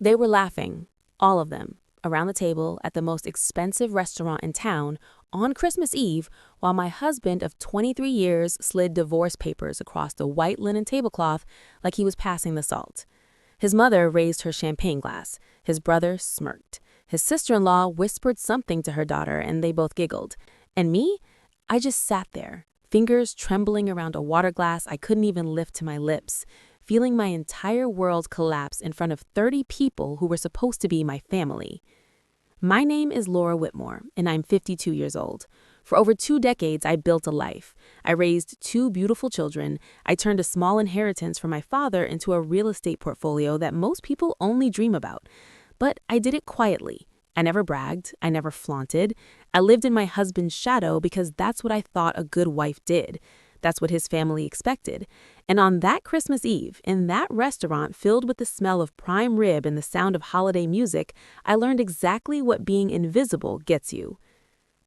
They were laughing, all of them, around the table at the most expensive restaurant in town on Christmas Eve while my husband of 23 years slid divorce papers across the white linen tablecloth like he was passing the salt. His mother raised her champagne glass. His brother smirked. His sister-in-law whispered something to her daughter and they both giggled. And me? I just sat there, fingers trembling around a water glass I couldn't even lift to my lips, feeling my entire world collapse in front of 30 people who were supposed to be my family. My name is Laura Whitmore, and I'm 52 years old. For over 2 decades, I built a life. I raised 2 beautiful children. I turned a small inheritance from my father into a real estate portfolio that most people only dream about. But I did it quietly. I never bragged. I never flaunted. I lived in my husband's shadow because that's what I thought a good wife did. That's what his family expected. And on that Christmas Eve, in that restaurant filled with the smell of prime rib and the sound of holiday music, I learned exactly what being invisible gets you.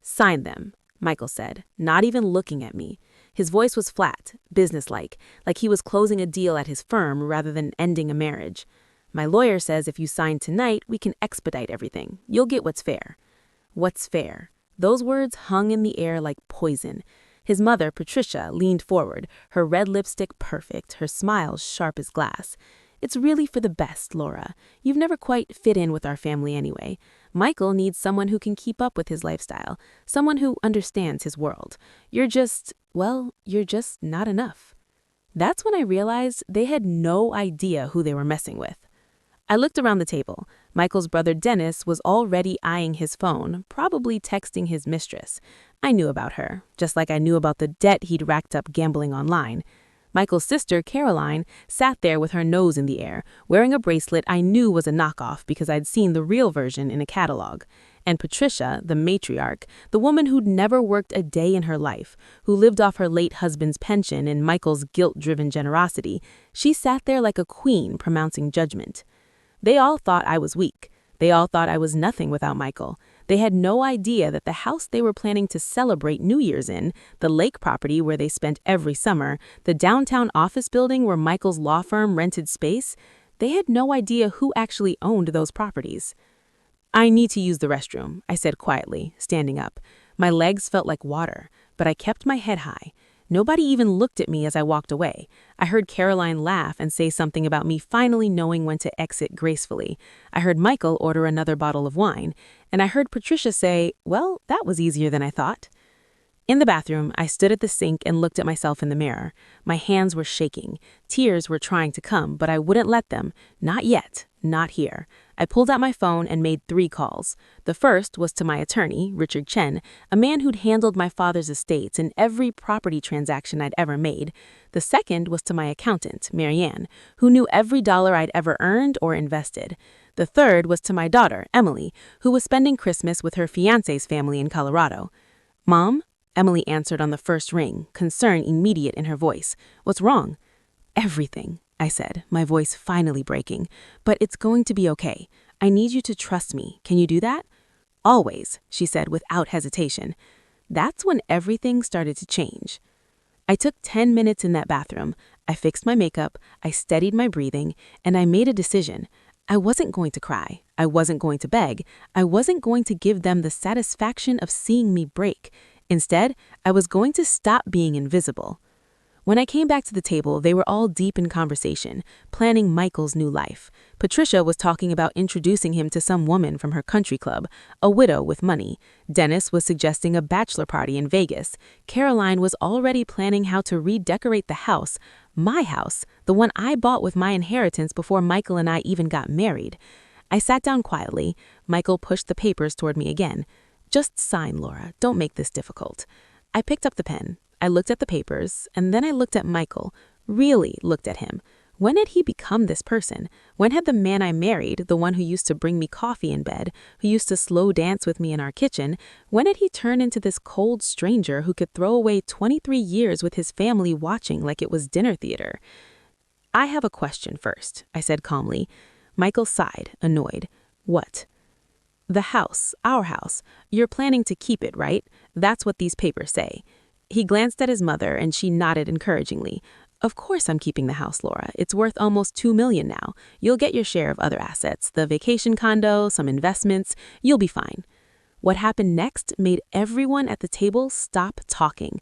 "Sign them," Michael said, not even looking at me. His voice was flat, businesslike, like he was closing a deal at his firm rather than ending a marriage. "My lawyer says if you sign tonight, we can expedite everything. You'll get what's fair." What's fair? Those words hung in the air like poison. His mother, Patricia, leaned forward, her red lipstick perfect, her smile sharp as glass. "It's really for the best, Laura. You've never quite fit in with our family anyway. Michael needs someone who can keep up with his lifestyle, someone who understands his world. You're just not enough." That's when I realized they had no idea who they were messing with. I looked around the table. Michael's brother Dennis was already eyeing his phone, probably texting his mistress. I knew about her, just like I knew about the debt he'd racked up gambling online. Michael's sister, Caroline, sat there with her nose in the air, wearing a bracelet I knew was a knockoff because I'd seen the real version in a catalog. And Patricia, the matriarch, the woman who'd never worked a day in her life, who lived off her late husband's pension and Michael's guilt-driven generosity, she sat there like a queen pronouncing judgment. They all thought I was weak. They all thought I was nothing without Michael. They had no idea that the house they were planning to celebrate New Year's in, the lake property where they spent every summer, the downtown office building where Michael's law firm rented space, they had no idea who actually owned those properties. "I need to use the restroom," I said quietly, standing up. My legs felt like water, but I kept my head high. Nobody even looked at me as I walked away. I heard Caroline laugh and say something about me finally knowing when to exit gracefully. I heard Michael order another bottle of wine. And I heard Patricia say, "Well, that was easier than I thought." In the bathroom, I stood at the sink and looked at myself in the mirror. My hands were shaking. Tears were trying to come, but I wouldn't let them. Not yet. Not here. I pulled out my phone and made 3 calls. The first was to my attorney, Richard Chen, a man who'd handled my father's estates and every property transaction I'd ever made. The second was to my accountant, Marianne, who knew every dollar I'd ever earned or invested. The third was to my daughter, Emily, who was spending Christmas with her fiancé's family in Colorado. "Mom?" Emily answered on the first ring, concern immediate in her voice. "What's wrong?" "Everything," I said, my voice finally breaking. "But it's going to be okay. I need you to trust me. Can you do that?" "Always," she said without hesitation. That's when everything started to change. I took 10 minutes in that bathroom. I fixed my makeup, I steadied my breathing, and I made a decision. I wasn't going to cry. I wasn't going to beg. I wasn't going to give them the satisfaction of seeing me break. Instead, I was going to stop being invisible. When I came back to the table, they were all deep in conversation, planning Michael's new life. Patricia was talking about introducing him to some woman from her country club, a widow with money. Dennis was suggesting a bachelor party in Vegas. Caroline was already planning how to redecorate the house, my house, the one I bought with my inheritance before Michael and I even got married. I sat down quietly. Michael pushed the papers toward me again. "Just sign, Laura. Don't make this difficult." I picked up the pen. I looked at the papers, and then I looked at Michael, really looked at him. When had he become this person? When had the man I married, the one who used to bring me coffee in bed, who used to slow dance with me in our kitchen, when had he turned into this cold stranger who could throw away 23 years with his family watching like it was dinner theater? "I have a question first," I said calmly. Michael sighed, annoyed. "What?" "The house, our house. You're planning to keep it, right? That's what these papers say." He glanced at his mother, and she nodded encouragingly. Of course I'm keeping the house, Laura. It's worth almost $2 million now. You'll get your share of other assets, the vacation condo, some investments. You'll be fine. What happened next made everyone at the table stop talking.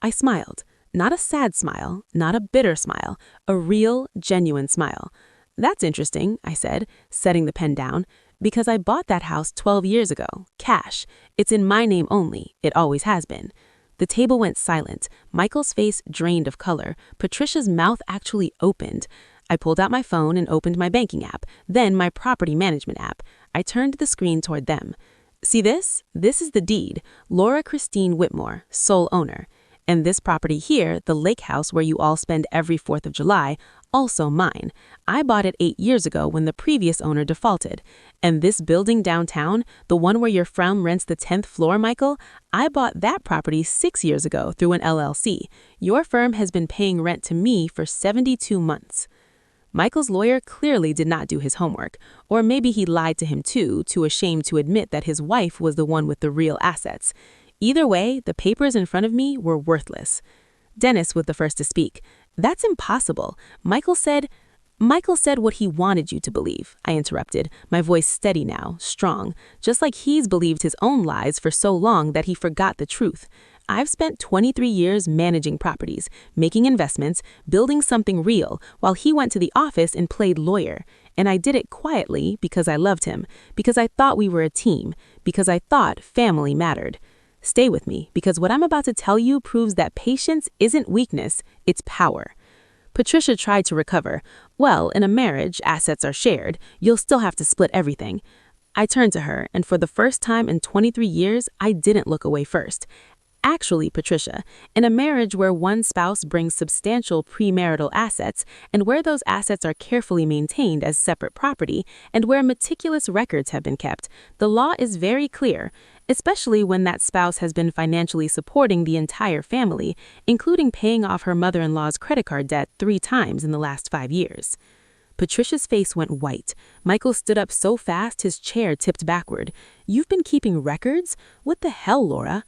I smiled. Not a sad smile, not a bitter smile, a real, genuine smile. That's interesting, I said, setting the pen down, because I bought that house 12 years ago, cash. It's in my name only. It always has been. The table went silent. Michael's face drained of color. Patricia's mouth actually opened. I pulled out my phone and opened my banking app, then my property management app. I turned the screen toward them. See this? This is the deed. Laura Christine Whitmore, sole owner. And this property here, the lake house where you all spend every 4th of July, also mine. I bought it 8 years ago when the previous owner defaulted. And this building downtown, the one where your firm rents the 10th floor, Michael, I bought that property 6 years ago through an LLC. Your firm has been paying rent to me for 72 months. Michael's lawyer clearly did not do his homework, or maybe he lied to him too ashamed to admit that his wife was the one with the real assets. Either way, the papers in front of me were worthless. Dennis was the first to speak. That's impossible. Michael said what he wanted you to believe, I interrupted, my voice steady now, strong, just like he's believed his own lies for so long that he forgot the truth. I've spent 23 years managing properties, making investments, building something real, while he went to the office and played lawyer. And I did it quietly because I loved him, because I thought we were a team, because I thought family mattered. Stay with me, because what I'm about to tell you proves that patience isn't weakness, it's power. Patricia tried to recover. Well, in a marriage, assets are shared. You'll still have to split everything. I turned to her, and for the first time in 23 years, I didn't look away first. Actually, Patricia, in a marriage where one spouse brings substantial premarital assets and where those assets are carefully maintained as separate property and where meticulous records have been kept, the law is very clear, especially when that spouse has been financially supporting the entire family, including paying off her mother-in-law's credit card debt 3 times in the last 5 years. Patricia's face went white. Michael stood up so fast his chair tipped backward. You've been keeping records? What the hell, Laura?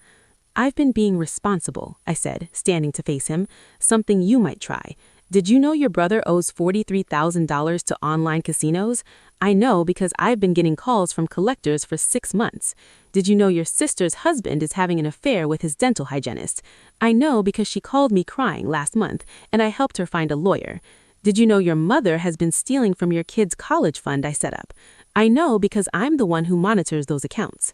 I've been being responsible, I said, standing to face him. Something you might try. Did you know your brother owes $43,000 to online casinos? I know because I've been getting calls from collectors for 6 months. Did you know your sister's husband is having an affair with his dental hygienist? I know because she called me crying last month, and I helped her find a lawyer. Did you know your mother has been stealing from your kid's college fund I set up? I know because I'm the one who monitors those accounts.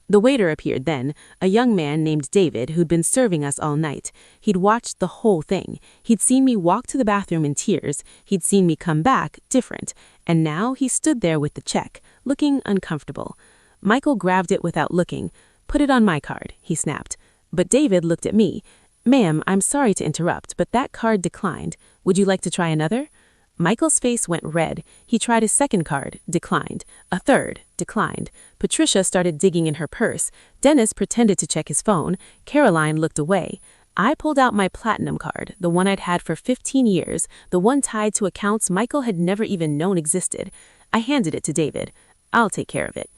The waiter appeared then, a young man named David who'd been serving us all night. He'd watched the whole thing. He'd seen me walk to the bathroom in tears. He'd seen me come back different. And now he stood there with the check, looking uncomfortable. Michael grabbed it without looking. Put it on my card, he snapped. But David looked at me. Ma'am, I'm sorry to interrupt, but that card declined. Would you like to try another? Michael's face went red. He tried a second card, declined. A third, declined. Patricia started digging in her purse. Dennis pretended to check his phone. Caroline looked away. I pulled out my platinum card, the one I'd had for 15 years, the one tied to accounts Michael had never even known existed. I handed it to David. I'll take care of it.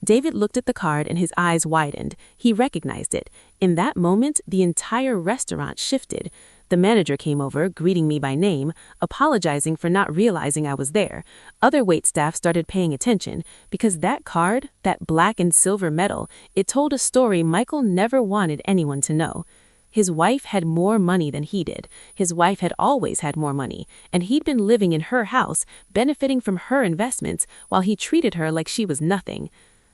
David looked at the card and his eyes widened. He recognized it. In that moment, the entire restaurant shifted. The manager came over, greeting me by name, apologizing for not realizing I was there. Other waitstaff started paying attention because that card, that black and silver metal, it told a story Michael never wanted anyone to know. His wife had more money than he did. His wife had always had more money, and he'd been living in her house, benefiting from her investments, while he treated her like she was nothing.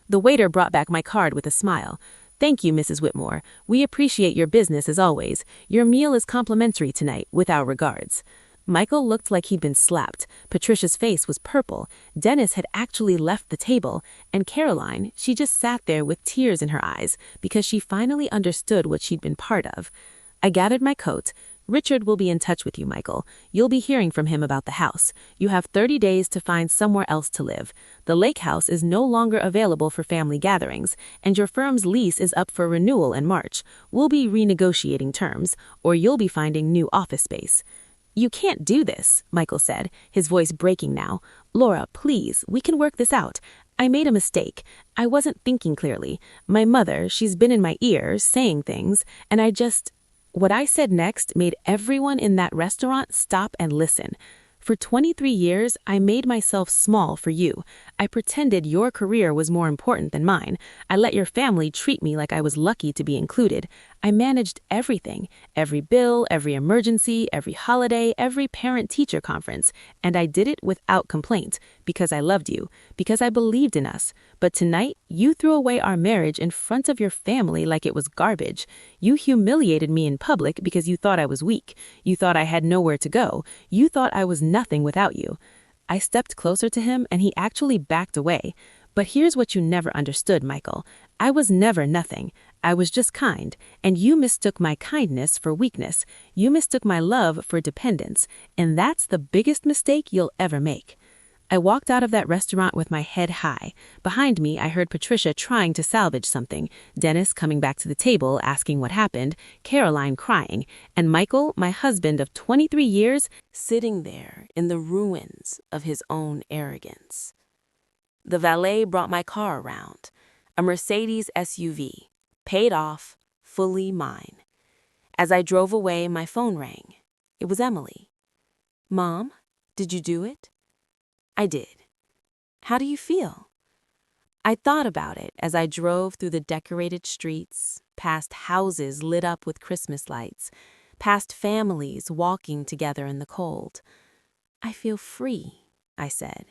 The waiter brought back my card with a smile. Thank you, Mrs. Whitmore. We appreciate your business as always. Your meal is complimentary tonight, with our regards. Michael looked like he'd been slapped. Patricia's face was purple. Dennis had actually left the table. And Caroline, she just sat there with tears in her eyes because she finally understood what she'd been part of. I gathered my coat. Richard will be in touch with you, Michael. You'll be hearing from him about the house. You have 30 days to find somewhere else to live. The lake house is no longer available for family gatherings, and your firm's lease is up for renewal in March. We'll be renegotiating terms, or you'll be finding new office space. You can't do this, Michael said, his voice breaking now. Laura, please, we can work this out. I made a mistake. I wasn't thinking clearly. My mother, she's been in my ear, saying things, and What I said next made everyone in that restaurant stop and listen. For 23 years, I made myself small for you. I pretended your career was more important than mine. I let your family treat me like I was lucky to be included. I managed everything, every bill, every emergency, every holiday, every parent-teacher conference. And I did it without complaint, because I loved you, because I believed in us. But tonight, you threw away our marriage in front of your family like it was garbage. You humiliated me in public because you thought I was weak. You thought I had nowhere to go. You thought I was nothing without you. I stepped closer to him and he actually backed away. But here's what you never understood, Michael. I was never nothing. I was just kind, and you mistook my kindness for weakness. You mistook my love for dependence, and that's the biggest mistake you'll ever make. I walked out of that restaurant with my head high. Behind me, I heard Patricia trying to salvage something, Dennis coming back to the table asking what happened, Caroline crying, and Michael, my husband of 23 years, sitting there in the ruins of his own arrogance. The valet brought my car around, a Mercedes SUV, paid off, fully mine. As I drove away, my phone rang. It was Emily. "Mom, did you do it?" "I did. How do you feel?" I thought about it as I drove through the decorated streets, past houses lit up with Christmas lights, past families walking together in the cold. "I feel free," I said,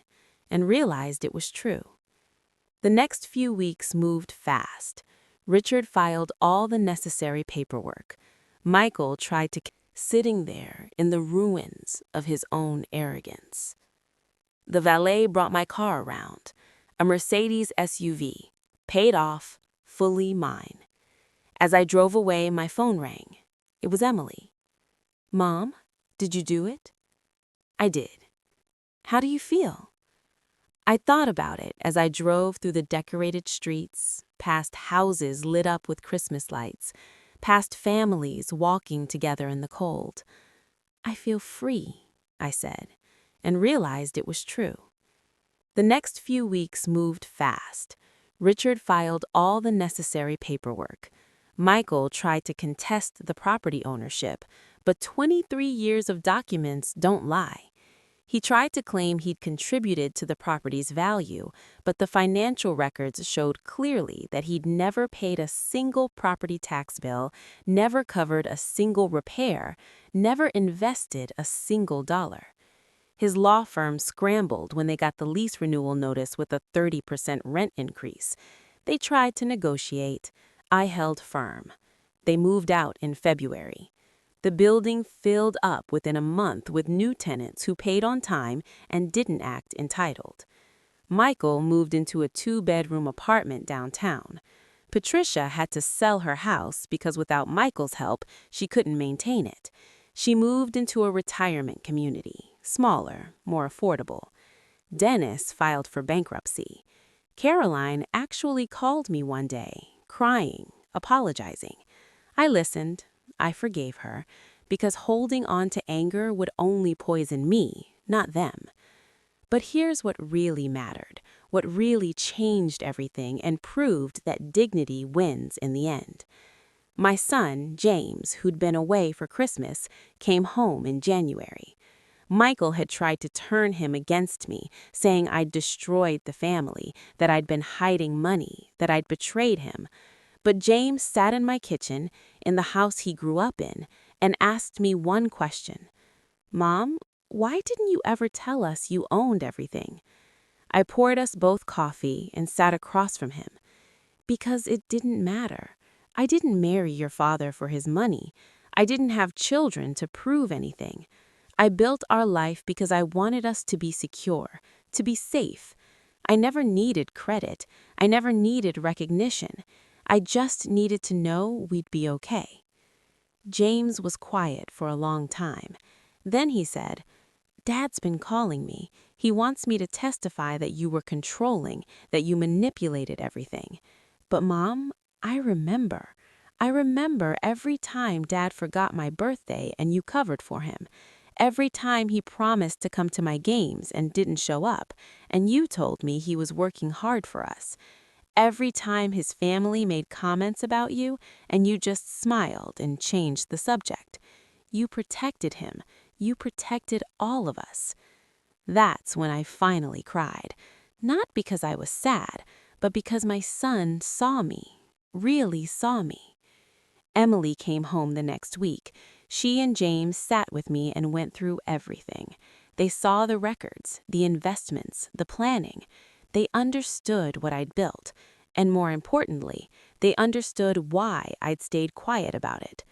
and realized it was true. The next few weeks moved fast. Richard filed all the necessary paperwork. Michael tried to sitting there in the ruins of his own arrogance. The valet brought my car around, a Mercedes SUV, paid off, fully mine. As I drove away, my phone rang. It was Emily. "Mom, did you do it?" "I did. How do you feel?" I thought about it as I drove through the decorated streets, past houses lit up with Christmas lights, past families walking together in the cold. "I feel free," I said, and realized it was true. The next few weeks moved fast. Richard filed all the necessary paperwork. Michael tried to contest the property ownership, but 23 years of documents don't lie. He tried to claim he'd contributed to the property's value, but the financial records showed clearly that he'd never paid a single property tax bill, never covered a single repair, never invested a single dollar. His law firm scrambled when they got the lease renewal notice with a 30% rent increase. They tried to negotiate. I held firm. They moved out in February. The building filled up within a month with new tenants who paid on time and didn't act entitled. Michael moved into a 2-bedroom apartment downtown. Patricia had to sell her house because without Michael's help, she couldn't maintain it. She moved into a retirement community, smaller, more affordable. Dennis filed for bankruptcy. Caroline actually called me one day, crying, apologizing. I listened. I forgave her, because holding on to anger would only poison me, not them. But here's what really mattered, what really changed everything and proved that dignity wins in the end. My son, James, who'd been away for Christmas, came home in January. Michael had tried to turn him against me, saying I'd destroyed the family, that I'd been hiding money, that I'd betrayed him. But James sat in my kitchen, in the house he grew up in, and asked me one question. "Mom, why didn't you ever tell us you owned everything?" I poured us both coffee and sat across from him. "Because it didn't matter. I didn't marry your father for his money. I didn't have children to prove anything. I built our life because I wanted us to be secure, to be safe. I never needed credit. I never needed recognition. I just needed to know we'd be okay." James was quiet for a long time. Then he said, "Dad's been calling me. He wants me to testify that you were controlling, that you manipulated everything. But Mom, I remember. I remember every time Dad forgot my birthday and you covered for him. Every time he promised to come to my games and didn't show up, and you told me he was working hard for us. Every time his family made comments about you and you just smiled and changed the subject. You protected him. You protected all of us. That's when I finally cried. Not because I was sad, but because my son saw me, really saw me. Emily came home the next week. She and James sat with me and went through everything. They saw the records, the investments, the planning. They understood what I'd built, and more importantly, they understood why I'd stayed quiet about it.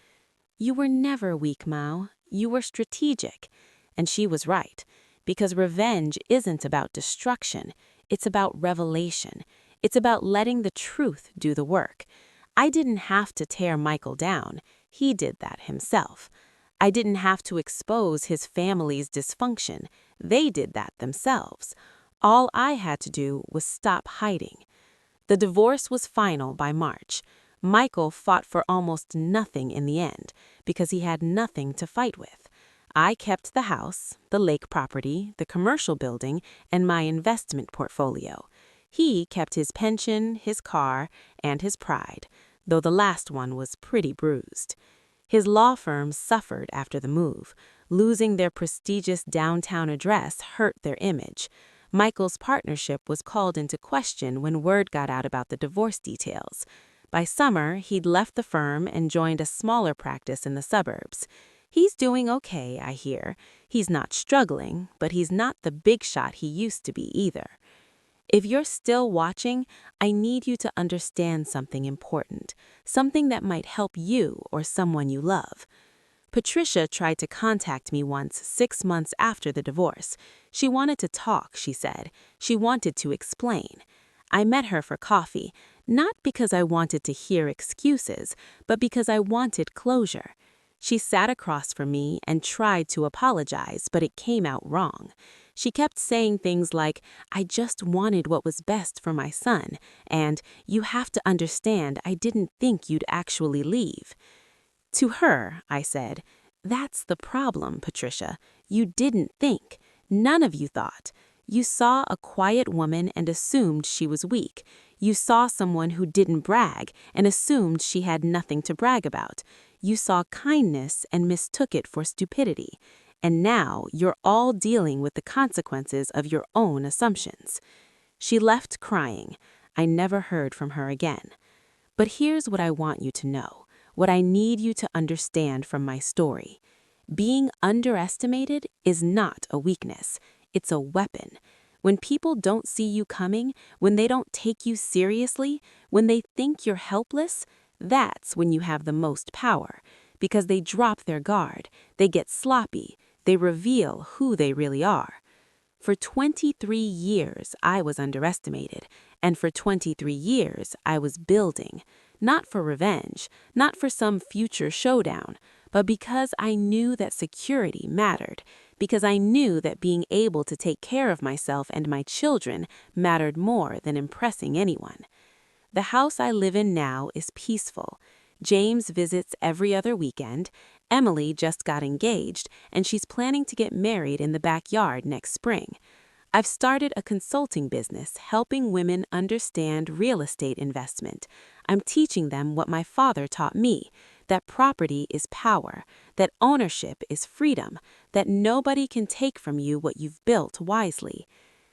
You were never weak, Mao. You were strategic. And she was right, because revenge isn't about destruction. It's about revelation. It's about letting the truth do the work. I didn't have to tear Michael down. He did that himself. I didn't have to expose his family's dysfunction. They did that themselves. All I had to do was stop hiding. The divorce was final by March. Michael fought for almost nothing in the end because he had nothing to fight with. I kept the house, the lake property, the commercial building, and my investment portfolio. He kept his pension, his car, and his pride, though the last one was pretty bruised. His law firm suffered after the move. Losing their prestigious downtown address hurt their image. Michael's partnership was called into question when word got out about the divorce details. By summer, he'd left the firm and joined a smaller practice in the suburbs. He's doing okay, I hear. He's not struggling, but he's not the big shot he used to be either. If you're still watching, I need you to understand something important, something that might help you or someone you love. Patricia tried to contact me once 6 months after the divorce. She wanted to talk, she said. She wanted to explain. I met her for coffee, not because I wanted to hear excuses, but because I wanted closure. She sat across from me and tried to apologize, but it came out wrong. She kept saying things like, "I just wanted what was best for my son," and "You have to understand, I didn't think you'd actually leave." To her, I said, "That's the problem, Patricia. You didn't think. None of you thought. You saw a quiet woman and assumed she was weak. You saw someone who didn't brag and assumed she had nothing to brag about. You saw kindness and mistook it for stupidity. And now you're all dealing with the consequences of your own assumptions." She left crying. I never heard from her again. But here's what I want you to know, what I need you to understand from my story. Being underestimated is not a weakness. It's a weapon. When people don't see you coming, when they don't take you seriously, when they think you're helpless, that's when you have the most power, because they drop their guard, they get sloppy, they reveal who they really are. For 23 years, I was underestimated, and for 23 years, I was building, not for revenge, not for some future showdown, but because I knew that security mattered, because I knew that being able to take care of myself and my children mattered more than impressing anyone. The house I live in now is peaceful. James visits every other weekend. Emily just got engaged, and she's planning to get married in the backyard next spring. I've started a consulting business helping women understand real estate investment. I'm teaching them what my father taught me, that property is power, that ownership is freedom, that nobody can take from you what you've built wisely.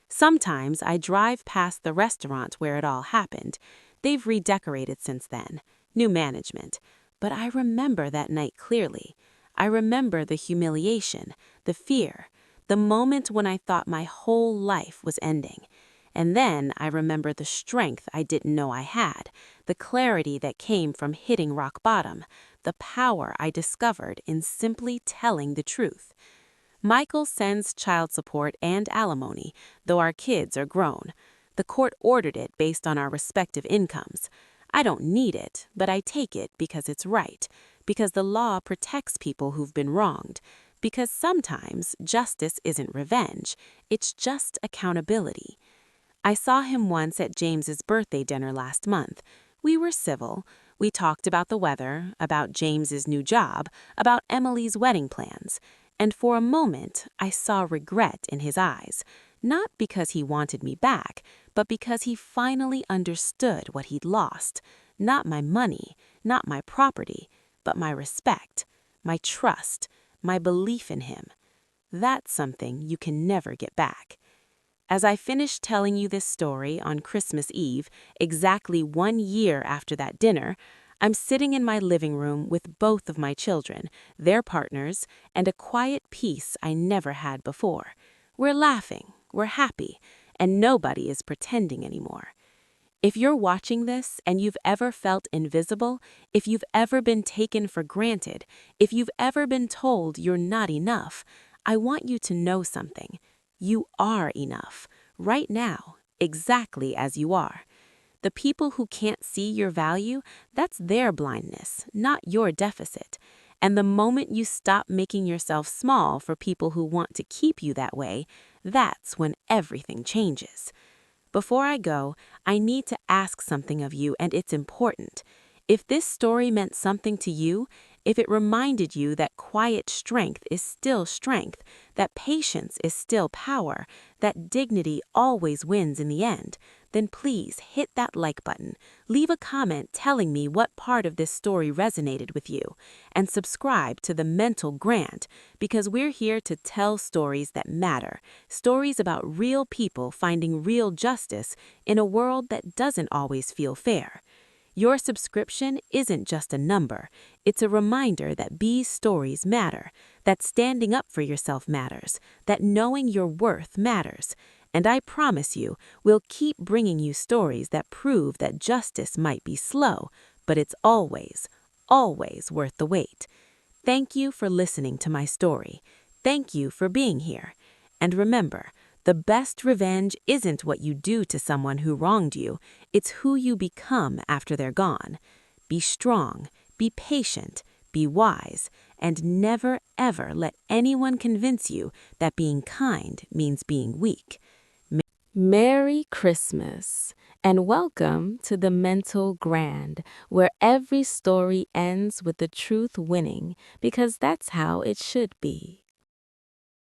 Sometimes I drive past the restaurant where it all happened. They've redecorated since then, new management. But I remember that night clearly. I remember the humiliation, the fear, the moment when I thought my whole life was ending. And then I remember the strength I didn't know I had, the clarity that came from hitting rock bottom, the power I discovered in simply telling the truth. Michael sends child support and alimony, though our kids are grown. The court ordered it based on our respective incomes. I don't need it, but I take it because it's right, because the law protects people who've been wronged, because sometimes justice isn't revenge, it's just accountability. I saw him once at James's birthday dinner last month. We were civil. We talked about the weather, about James's new job, about Emily's wedding plans. And for a moment, I saw regret in his eyes. Not because he wanted me back, but because he finally understood what he'd lost. Not my money, not my property, but my respect, my trust, my belief in him. That's something you can never get back. As I finish telling you this story on Christmas Eve, exactly 1 year after that dinner, I'm sitting in my living room with both of my children, their partners, and a quiet peace I never had before. We're laughing, we're happy, and nobody is pretending anymore. If you're watching this and you've ever felt invisible, if you've ever been taken for granted, if you've ever been told you're not enough, I want you to know something. You are enough, right now, exactly as you are. The people who can't see your value, that's their blindness, not your deficit. And the moment you stop making yourself small for people who want to keep you that way, that's when everything changes. Before I go, I need to ask something of you, and it's important. If this story meant something to you, if it reminded you that quiet strength is still strength, that patience is still power, that dignity always wins in the end, then please hit that like button, leave a comment telling me what part of this story resonated with you, and subscribe to The Mental Grant, because we're here to tell stories that matter, stories about real people finding real justice in a world that doesn't always feel fair. Your subscription isn't just a number, it's a reminder that these stories matter, that standing up for yourself matters, that knowing your worth matters. And I promise you, we'll keep bringing you stories that prove that justice might be slow, but it's always, always worth the wait. Thank you for listening to my story. Thank you for being here. And remember, the best revenge isn't what you do to someone who wronged you, it's who you become after they're gone. Be strong, be patient, be wise, and never ever let anyone convince you that being kind means being weak. Merry Christmas, and welcome to The Mental Grand, where every story ends with the truth winning, because that's how it should be.